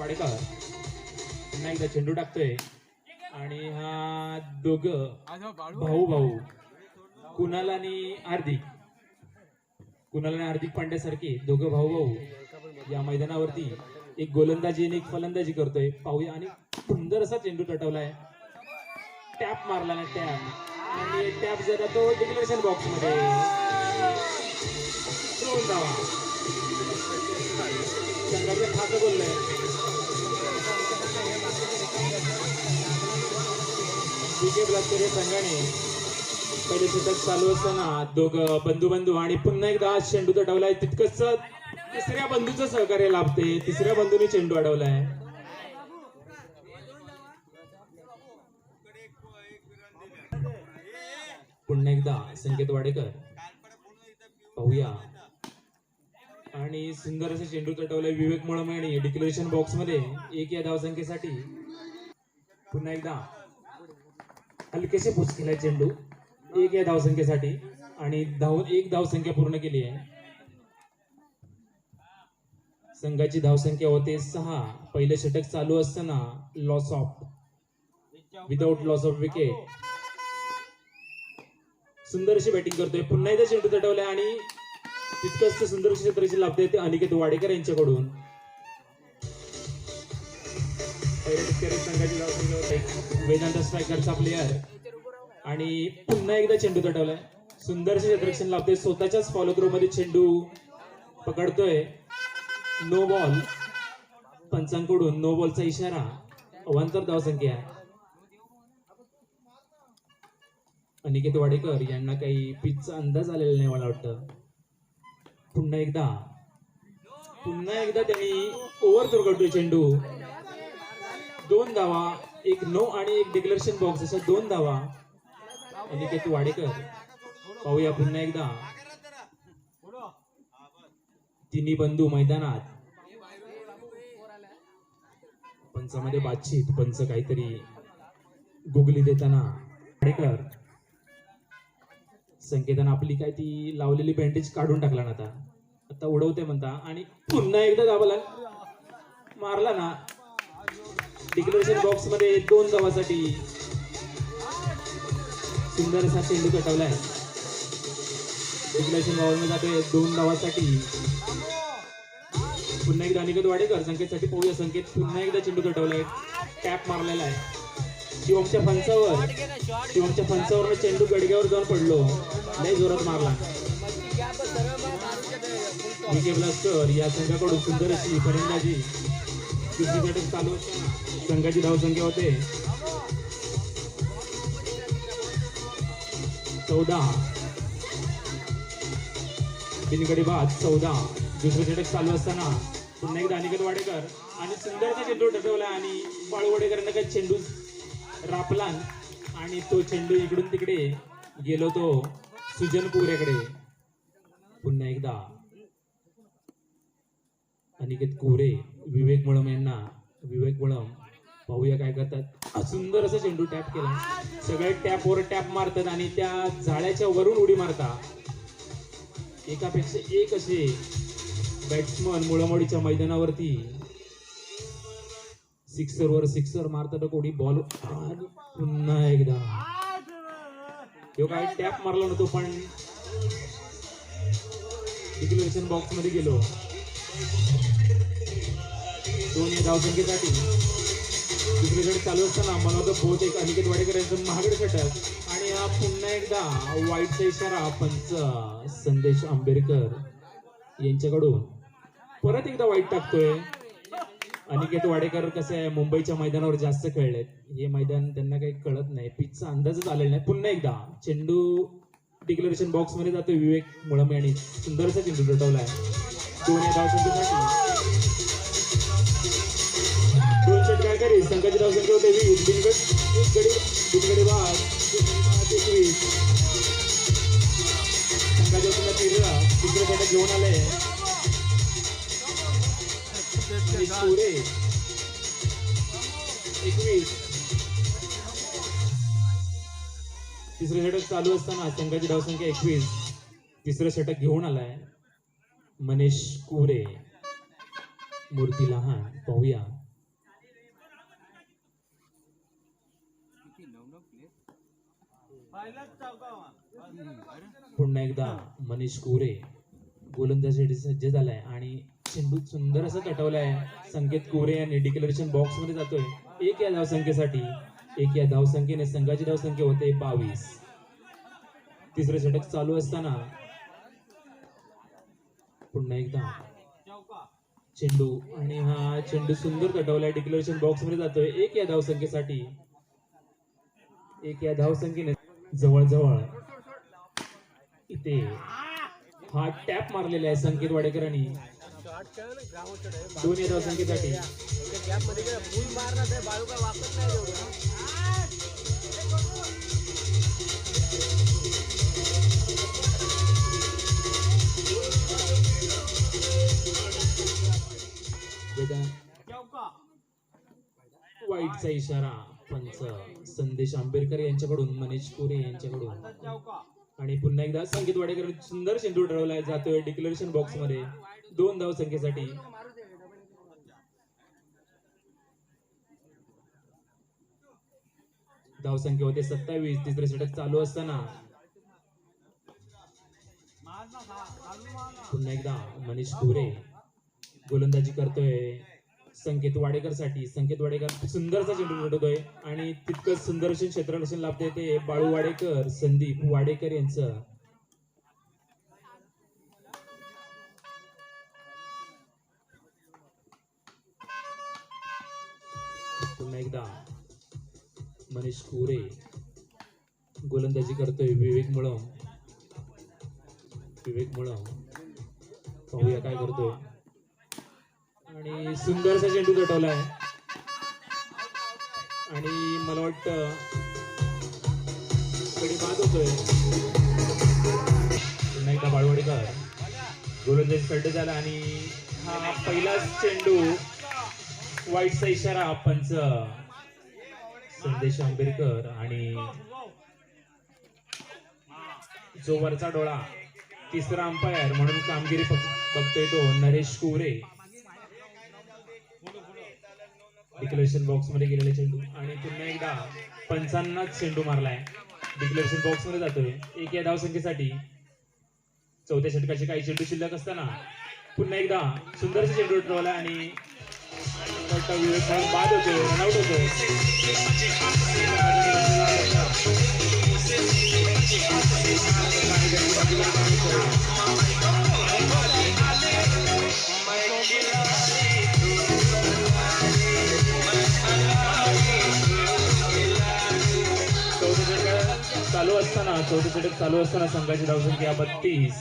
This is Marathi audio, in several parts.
वाडेकर पुन्हा एकदा चेंडू टाकतोय आणि हा दोघं भाऊ भाऊ कुणाल आणि हार्दिक पांड्यासारखे दोघं भाऊ भाऊ या मैदानावरती एक गोलंदाजी आणि एक फलंदाजी करतोय. पाहूया. आणि सुंदर असा चेंडू तटवलाय, टॅप मारला ना टॅप, आणि टॅप जरा तो डिक्लेरेशन बॉक्स मध्ये 2 धावा. संघाचं खातं बोललंय. विजय ब्लास्टर या संघाने पहिले षटक चालू असताना दोघं बंधू आणि पुन्हा एकदा चेंडू तटवलाय. तितकंच तिसऱ्या बंधूचं सहकार्य लाभते. तिसऱ्या बंधूने चेंडू अडवलाय. पुन्हा एकदा संकेत वाडेकर पाहूया. आणि सुंदर असं चेंडू तटवलाय विवेक मुळमणी डिक्लेरेशन बॉक्स मध्ये 1 या धावसंख्येसाठी. पुन्हा एकदा हलकेसे पुश केलाय चेंडू 1 या धावसंख्येसाठी आणि 1 धावसंख्या पूर्ण केली आहे. संघाची धावसंख्या होते 6. पहिले षटक चालू असताना विदाउट लॉस ऑफ विकेट. सुंदर अशी बॅटिंग करतोय. पुन्हा एकदा चेंडू तटवलाय आणि तितकंच सुंदर क्षेत्ररक्षण लाभते ते अनिकेत वाडेकर यांच्याकडून. संघाची धावसंख्या होते वेदांत स्ट्रायकरचा प्लेयर आणि पुन्हा एकदा चेंडू तटवलाय. सुंदर क्षेत्ररक्षण लाभते. स्वतःच्याच फॉलो थ्रो मध्ये चेंडू पकडतोय. No ball. पंचांकडून नो बॉलचा इशारा. अवांतर धावसंख्या. अनिकेत वाडेकर यांना काही पिचचा अंदाज आलेला नाही मला वाटतं. पुन्हा एकदा त्यांनी ओव्हर थ्रो करतोय चेंडू. 2 धावा, 1 नो आणि 1 डिक्लेरेशन बॉक्स अशा 2 धावा अनिकेत वाडेकर. पाहूया पुन्हा एकदा. तिन्ही बंधू मैदानात. पंचामध्ये बातचीत. पंच काहीतरी गुगली देताना वाडेकर संकेतानं आपली काय ती लावलेली बँडेज काढून टाकला ना आता उडवते म्हणता. आणि पुन्हा एकदा दाबाला मारला ना डिक्लेरेशन बॉक्स मध्ये 2 धावासाठी. सुंदर असा चेंडू तटवलाय. डिक्लेरेशन बॉल मध्ये जाते 2 धावासाठी. पुन्हा एकदा अनिकेत वाडेकर संकेतसाठी. पाहूया संकेत. पुन्हा एकदा चेंडू तटवलाय. टॅप मारलेला आहे. शिवमच्या फणसावर चेंडू गडग्यावर जाऊन पडलो. लय जोरात मारला. विजय ब्लास्टर या संघाकडून सुंदर अशी फलंदाजी. दुसरी षटक चालू असताना संघाची धावसंख्या होते 14. बिनगडी बाद 14. दुसरे षटक चालू असताना पुन्हा एकदा अनिकेत वाडेकर आणि सुंदरचा चेंडू टटवला आणि बाळू वाडेकरांना काही चेंडू रापला आणि तो चेंडू इकडून तिकडे गेलो तो सुजन कुरेकडे. पुन्हा एकदा अनिकेत कुरे विवेक मुळम पाहूया काय करतात. सुंदर असं चेंडू टॅप केला. सगळे टॅपवर टॅप मारतात आणि त्या जाळ्याच्या वरून उडी मारतात. एकापेक्षा एक असे बॅट्समन मुळामोडीच्या मैदानावरती सिक्सर मारतात कोणी बॉल. पुन्हा एकदा काय टॅप मारला नव्हतो पण डिक्लेरेशन बॉक्स मध्ये गेलो. 2 या धावसंख्येसाठी. दुसरी षटक चालू असताना मला होतं बहुत एक अनिकेत वाडेकर यांचं महागड षटक आणि हा पुन्हा एकदा वाईटचा इशारा पंच संदेश आंबेडकर यांच्याकडून. परत एकदा वाईट टाकतोय. अनिकेत वाडेकर कसं आहे मुंबईच्या मैदानावर जास्त खेळलेत. हे मैदान त्यांना काही कळत नाही. पिचचा अंदाजच आलेला नाही. पुन्हा एकदा चेंडू डिक्लेरेशन बॉक्स मध्ये जातोय विवेक मुळम यांनी सुंदरसा चेंडू तटवलाय. 2 या धावसंख्येसाठी. 2 षटकांकारी संघाची धावसंख्या होते 20. बिनगडी बाद 21. संघाच्या संघात तिसरं षटक घेऊन आलंय. पुरे 21. तिसरं षटक चालू असताना संघाची धावसंख्या 21. तिसरं षटक घेऊन आलाय मनीष कुरे. मूर्ती लहान. पाहूया पुन्हा एकदा मनीष कुरे गोलंदाजीसाठी सज्ज झालाय आणि चेंडू सुंदर असं तटवलाय. संकेत कुरे यांनी डिक्लेरेशन बॉक्स मध्ये जातोय. एक या धावसंख्येसाठी. एक या धावसंख्येने संघाची धावसंख्या होते 22. तिसरे षटक चालू असताना पुन्हा एकदा चेंडू आणि हा चेंडू सुंदर तटवलाय. डिक्लेरेशन बॉक्स मध्ये जातोय. एक या धावसंख्येसाठी. एक या धावसंख्येने जवळजवळ इथे हा टॅप मारलेला आहे संकेत वाडेकरांनी. 2 या धावसंख्येसाठी. वाईटचा इशारा पंच संदेश आंबेडकर यांच्याकडून मनीष कुरे यांच्याकडून. आणि पुन्हा एकदा संकेत वाडेकर सुंदर चेंडू ठरवलाय. जातोय डिक्लेरेशन बॉक्स मध्ये 2 धावसंख्येसाठी. धावसंख्या होते 27. तिसरे षटक चालू असताना पुन्हा एकदा मनीष कुरे गोलंदाजी करतोय संकेत वाडेकर साठी. संकेत वाडेकर सुंदरचा चेंडू उडवतोय आणि तितकंच सुंदर असे क्षेत्ररक्षण लाभते ते बाळू वाडेकर संदीप वाडेकर यांचं. पुन्हा एकदा मनीष कुरे गोलंदाजी करतोय. विवेक मुळम पाहूया काय करतोय. आणि सुंदरसा चेंडू तटवलाय आणि मला वाटतं कडे बाद होतोय. पुन्हा एकदा बाळवाडीकर गोलंदाजी सड्डे झाला आणि हा पहिलाच चेंडू. वाईटचा इशारा पंच संदेश आंबेडकर आणि जो वरचा डोळा तिसरा अंपायर म्हणून कामगिरी बघतोय तो नरेश कुरे. डिक्लेरेशन बॉक्स मध्ये गेलेले चेंडू आणि पुन्हा एकदा पंचांनाच चेंडू मारलाय. डिक्लेरेशन बॉक्स मध्ये जातोय. एक या धावसंख्येसाठी. चौथ्या षटकाचे काही चेंडू शिल्लक असताना पुन्हा एकदा सुंदरचा चेंडू ठरवला आणि बाद होतो. रनआउट होतो. चौथे षटक चालू असताना संघाची धावसंख्या 32.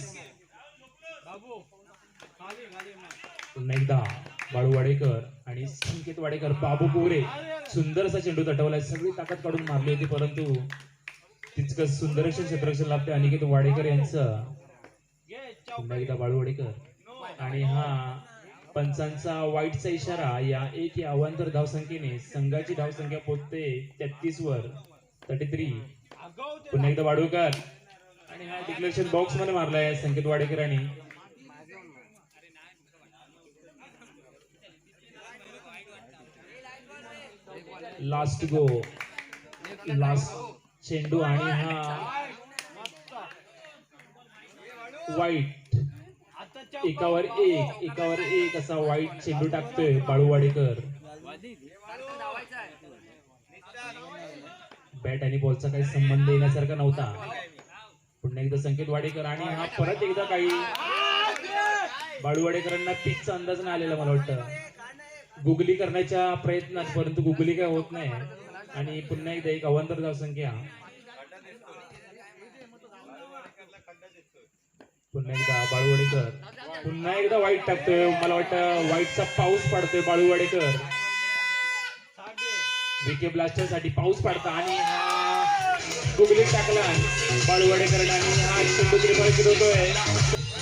पुन्हा एकदा बाळू वाडेकर आणि संकेत वाडेकर. बाबू कुरे सुंदरसा चेंडू तटवलाय. सगळी ताकद काढून मारली होती परंतु तितकंच सुंदर क्षेत्ररक्षण लाभते अनिकेत वाडेकर यांचं. पुन्हा एकदा बाळू वाडेकर आणि हा पंचांचा वाईटचा इशारा. एक या अवांतर धावसंख्येने संघाची धावसंख्या पोहोचते 33 वर. 33. पुन्हा एकदा वाडेकर आणि हा डिक्लेरेशन बॉक्स मध्ये मारलाय संकेत वाडेकर आणि लास्ट चेंडू आणि हा वाईट. एकावर एक असा वाईट चेंडू टाकतोय बाळू वाडेकर. बॅट आणि बॉलचा काही संबंध येण्यासारखा नव्हता. पुन्हा एकदा संकेत वाडेकर आणि हा परत एकदा काही बाळू वाडेकरांना पिचचा अंदाज नाही आलेला. मला वाटतं गुगली करण्याच्या प्रयत्नात परंतु गुगली काय होत नाही. आणि पुन्हा एकदा एक अवांतर धावसंख्या. पुन्हा एकदा बाळू वाडेकर. पुन्हा एकदा वाईट टाकतोय. मला वाटतं वाईटचा पाऊस पडतोय. बाळू वाडेकर विके ब्लास्टर साठी पाऊस पडता आणि हा गुगली टाकला बाळू वाडेकर आणि हा चेंडू फिरवतोय.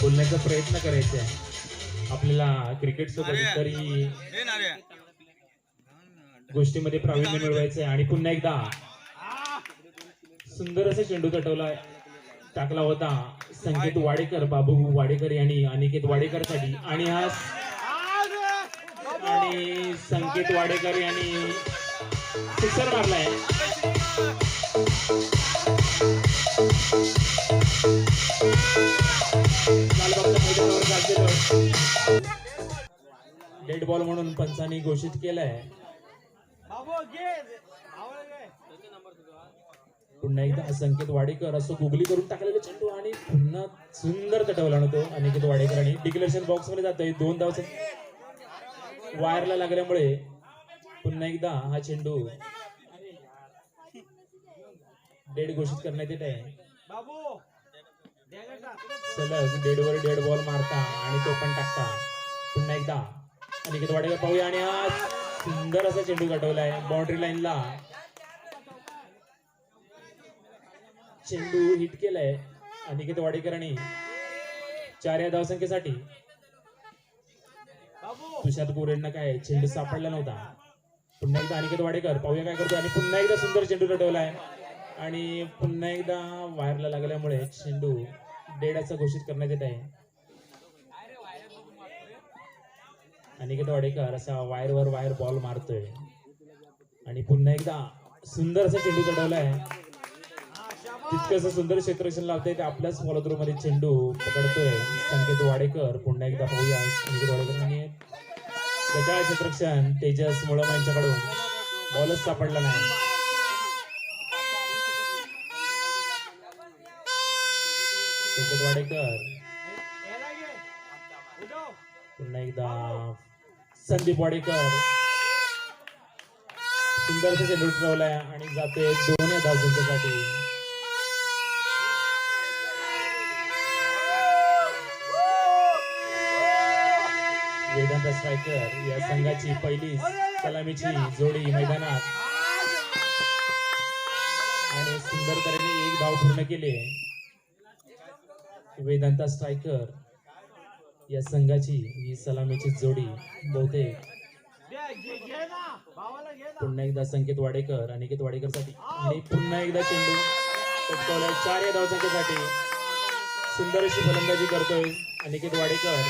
बोलण्याचा प्रयत्न करायचा आहे आपल्याला. क्रिकेट सोबत तरी गोष्टीमध्ये प्रावीण्य मिळवायचं आहे. आणि पुन्हा एकदा सुंदर असा चेंडू टाकला होता संकेत वाडेकर. बाबू वाडेकर यांनी अनिकेत वाडेकर साठी आणि हा संकेत वाडेकर यांनी सिक्सर मारलाय. चेंडू डेड बॉल म्हणून पंचांनी घोषित केलाय. पुन्हा एकदा संकेत वाडेकर असं गुगली करून टाकलेला चेंडू आणि पुन्हा सुंदर तटवला ना तो अनिकेत वाडेकर आणि डिक्लेरेशन बॉक्स मध्ये जातोय. 2 धाव वायरला लागल्यामुळे पुन्हा एकदा हा चेंडू डेड घोषित करण्यात येत आहे. सलग डेडवर डेड बॉल मारता आणि तो पण टाकता. पुन्हा एकदा अनिकेत वाडेकर पाहूया आणि हा सुंदर असा चेंडू गाठवलाय बाउंड्री लाईनला. चेंडू हिट केलाय अनिकेत वाडेकरांनी 4 या धावसंख्येसाठी. तुषार गोरेंना काय चेंडू सापडला नव्हता. पुन्हा एकदा अनिकेत वाडेकर पाहूया काय करतो आणि पुन्हा एकदा सुंदर चेंडू गाठवलाय आणि पुन्हा एकदा वायरला लागल्यामुळे चेंडू डेडाचा घोषित करण्यात येत आहे. अनिकेत वाडेकर असा वायरवर वायर बॉल मारतोय आणि पुन्हा एकदा सुंदर असा चेंडू चढवलाय. तितकंसं सुंदर क्षेत्ररक्षण लावतोय ते आपल्याच फॉलोथ्रू मध्ये चेंडू पकडतोय संकेत वाडेकर. पुन्हा एकदा पाहूया संकेत वाडेकर आणि गजाळ क्षेत्ररक्षण तेजस मुळम यांच्याकडून बॉलच सापडला नाही. संकेत वाडेकर पुन्हा एकदा संदीप वाडेकर सुंदरसा चेंडू ठेवलाय आणि जाते 2 या धावसंख्येसाठी. वेदांत स्ट्रायकर या संघाची पहिली सलामीची जोडी मैदानात आणि सुंदर तऱ्हेने 1 धाव पूर्ण केली. वेदांत स्ट्रायकर या संघाची ही सलामीची जोडी बहुतेक पुन्हा एकदा संकेत वाडेकर अनिकेत वाडेकर साठी आणि पुन्हा एकदा चेंडू पटकावलाय 4 या धावसंख्येसाठी. सुंदर अशी फलंदाजी करतोय अनिकेत वाडेकर.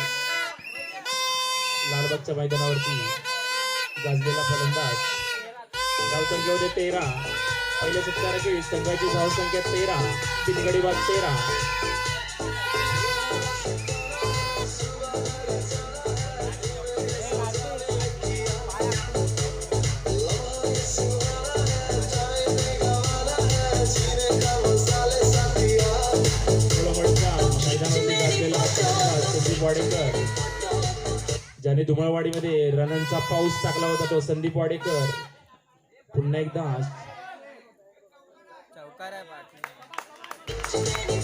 लालबागच्या मैदानावरती गाजलेला फलंदाज. धावसंख्या होते 13. पहिल्या षटकाराची संघाची धावसंख्या 13, 3 गडी बाद 13. संदीप वाडेकर ज्याने धुमाळवाडीमध्ये रनांचा पाऊस टाकला होता तो संदीप वाडेकर. पुन्हा एकदा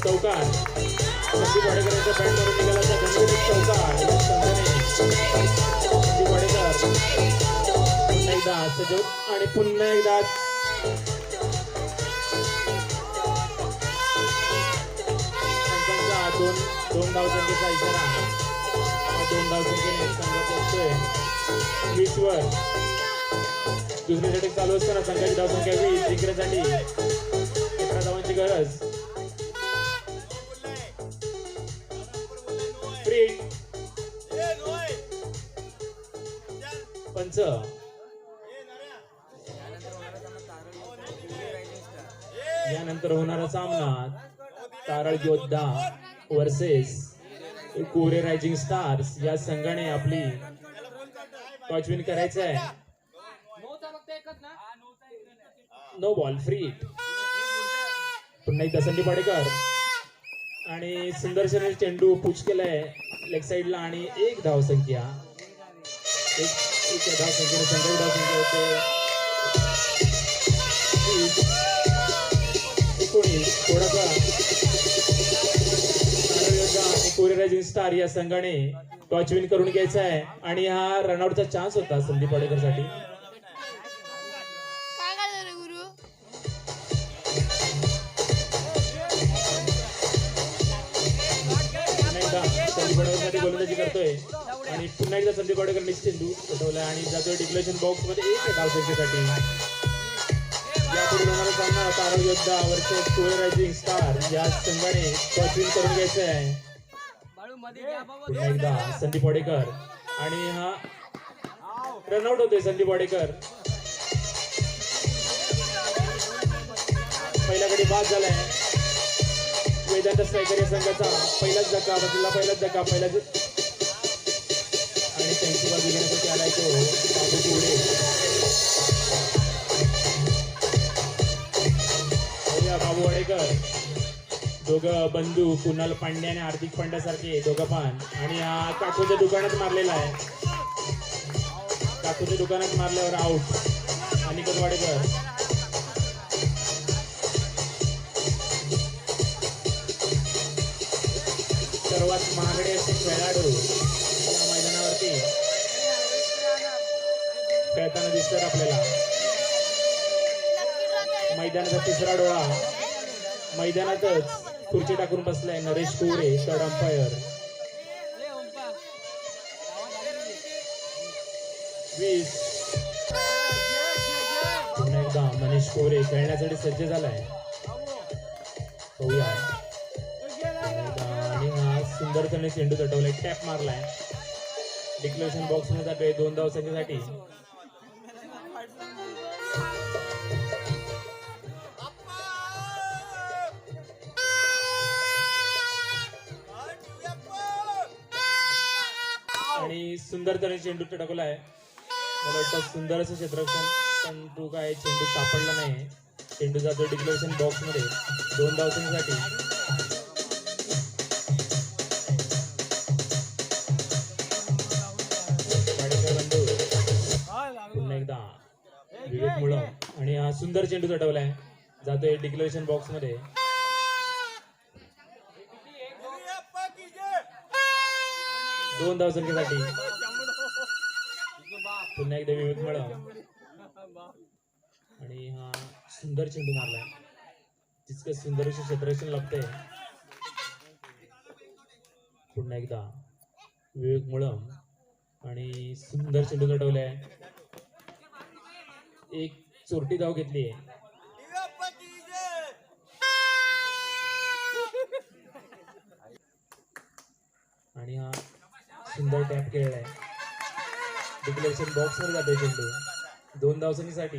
चौकार संदीप वाडेकर यांच्या बॅट करून निघाला चौकार. संदीप वाडेकर पुन्हा एकदा सजव आणि पुन्हा एकदा दोन धावसंख्येचा इशारा. 2 धावसंख्येने संघ पोहोचतोय 20 वर. दुसरी षटक चालू असताना संघाची धावसंख्या 20 जिंकण्यासाठी 11 धावांची गरज. फ्री पंच यानंतर होणारा सामना तारळ योद्धा वर्सेस कोरे रायझिंग स्टार्स या संघाने आपली टॉच विन करायचं आहे. No ball free. पुन्हा एकदा संदीप वाडेकर आणि सुंदर चेंडू पुश केलाय लेग साइडला आणि 1 धावसंख्या. एक धावसंख्येने संघाची धावसंख्या होते 19. थोडासा कोरे रायझिंग स्टार या संघाने टॉच विन करून घ्यायचा आहे आणि हा रनआउटचा चान्स होता संदीप वाडेकर साठी. संदीप वाडेकर साठी गोलंदाजी करतोय आणि पुन्हा एकदा संदीप वाडेकर चेंडू उठवलाय आणि जातोय डिक्लेरेशन बॉक्स मध्ये 1 धावसंख्येसाठी. यापुढे होणारा सामना तारळ योद्धा वर्सेस कोरे रायझिंग स्टार या संघाने टॉच विन करून घ्यायचा आहे. पुन्हा एकदा संदीप वाडेकर आणि हा रनआउट होतोय संदीप वाडेकर. पहिला गडी बाद झालाय. वेदांत स्ट्रायकर या संघाचा पहिलाच धक्का येतो बाबू पुढे. बाबू वाडेकर दोघं बंधू कुणाल पांडे आणि हार्दिक पांड्यासारखे दोघं पण. आणि हा काकूच्या दुकानात मारलेला आहे. काकूच्या दुकानात मारल्यावर आउट अनिकेत वाडेकर. सर्वात महागडे असे खेळाडू या मैदानावरती खेळताना दिसतात आपल्याला. मैदानाचा तिसरा डोळा मैदानातच खुर्ची टाकून बसलाय नरेश कोरे, थर्ड अंपायर. 20 पुन्हा एकदा मनीष कोरे खेळण्यासाठी सज्ज झालाय. पाहूया. आणि हा सुंदर त्याने चेंडू तटवलाय, टॅप मारलाय. डिक्लेरेशन बॉक्स मध्ये जातोय 2 धाव संख्येसाठी. आणि सुंदर त्याने चेंडू तटकलाय. मला वाटतं सुंदर असं क्षेत्ररक्षण, पण तो काय चेंडू सापडला नाही. चेंडू जातो डिक्लेरेशन बॉक्स मध्ये 2 धाव संख्येसाठी. पुन्हा एकदा विवेक मुळम आणि हा सुंदर चेंडू तटवलाय, जातोय डिक्लेरेशन बॉक्स मध्ये. दोन धाव संख्येसाठी. पुन्हा एकदा विवेक मुळम आणि हा सुंदर चेंडू मारलाय. तितकं सुंदर असे क्षेत्ररक्षण लागतंय. पुन्हा एकदा विवेक मुळम आणि सुंदर चेंडू तटवलाय. एक चोरटी धाव घेतली आहे. आणि हा सुंदर टॅप खेळलाय. डिक्लेरेशन बॉक्स मध्ये जातोय चेंडू 2 धाव संख्येसाठी.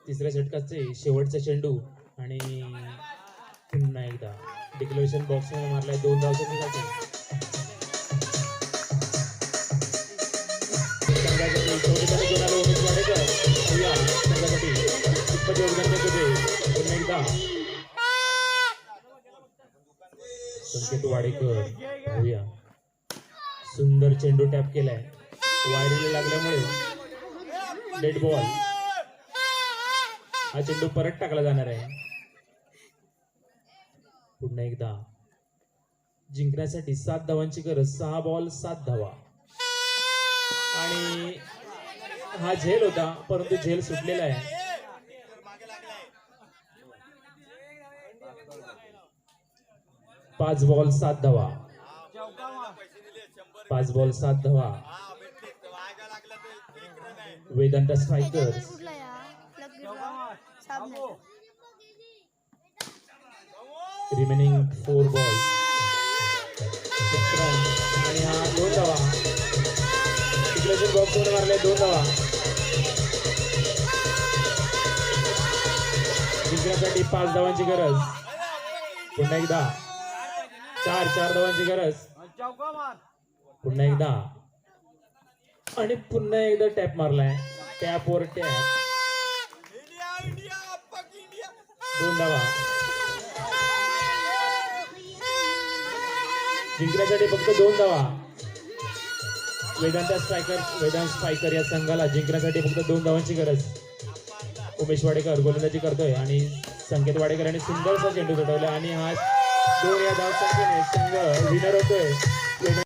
तिसऱ्या षटकाचे शेवटचा चेंडू आणि पुन्हा एकदा डिक्लेरेशन बॉक्स मध्ये मारलाय 2 धाव संख्येसाठी. संकेत वाडेकर होऊया. सुंदर चेंडू टॅप केलाय, वायरीला लागल्यामुळे डेड बॉल. हा चेंडू परत टाकला जाणार आहे. पुन्हा एकदा जिंकण्यासाठी 7 धावांची गरज. 6 बॉल 7 धावा. आणि हा झेल होता, परंतु झेल सुटलेला आहे. 5 बॉल 7 धावा. 5 बॉल 7 धावा. Vedant strikers remaining 4 ball 6 run. आणि हा 2 धावा. डिक्लेरेशन बॉक्स मध्ये मारले 2 धावा. जिंकण्यासाठी 5 धावांची गरज. पुन्हा एकदा 4 धावांची गरज. पुन्हा एकदा आणि पुन्हा एकदा टॅप मारलाय. टॅप वर टॅप. 2 धावा. जिंकण्यासाठी फक्त 2 धावा. वेदांत स्ट्रायकर या संघाला जिंकण्यासाठी फक्त 2 धावांची गरज. उमेश वाडेकर गोलंदाजी करतोय आणि संकेत वाडेकर यांनी सुंदरसा चेंडू तटवला. आणि हा 2 या धाव संख्येने संघ विनर होतोय.